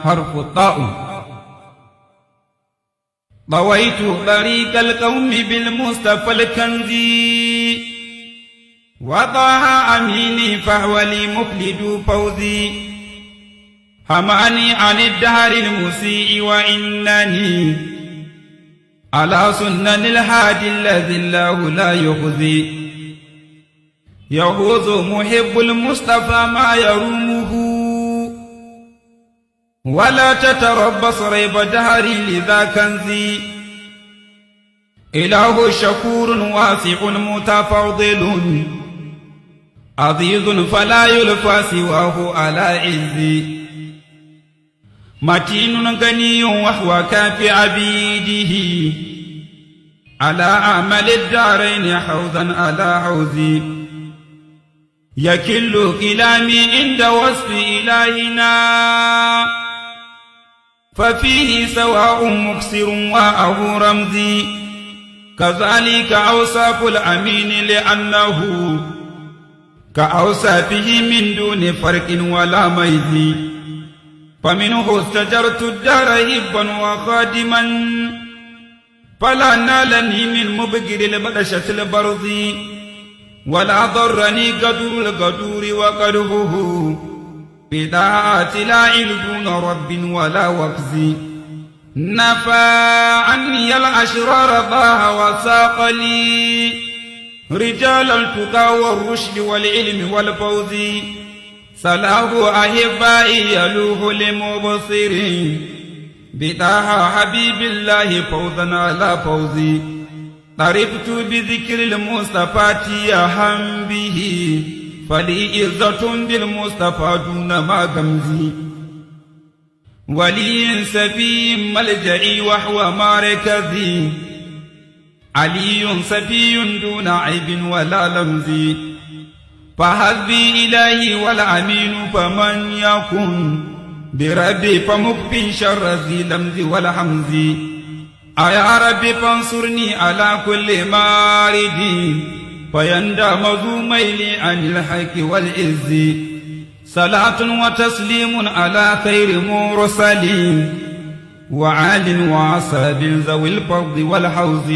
حرف الطاء. طويت طريق القوم بالمصطفى الكنزي وطه أميني فهو لي مخلد فوزي. هماني عن الدهر المسيء وإنني على سنن الهادي الذي الله لا يخزي. يفوز محب المصطفى ما يرومه ولا تتربص ريب دهري لذا كنزي. إله شكور واسع متفضل عزيز فلا يلفى سواه على عزي. متين غني وهو كافي عبيده على أعمال الدارين حوزا على حوزي. يكل كلامي عند وصف إلهنا ففيه سواء مكسر وأو رمزي. كذلك أوصاف الأمين لأنه كأوصافه من دون فرق ولا ميز. فمنه استجرت الدار هبا وخادما فلا نالني من مبقر البدشة البرز ولا ضرني قدر القدور وقدره بداعات لا علم رب ولا وكز. نفى عني الأشرار ضاع وساق لي رجال التقى والرشد والعلم والفوز. صلاه أحبائي يلوه لمبصرين بداها حبيب الله فوزا على فوزي. طربت بذكر المصطفى تياها به فلي عزة بالمصطفى دون ما غمزي. ولي سفي ملجئي وهو مركزي علي سفي دون عيب ولا لمز. فحسبي إلهي والأمين فمن يكن بربي فمكفي شر ذي لمز والحمز. يا ربي فانصرني على كل مارد فيندم ذو ميلي عن الحق والعز. صلاة وتسليم على خير مرسلين وعال وعصاب ذوي الفضل والحوز.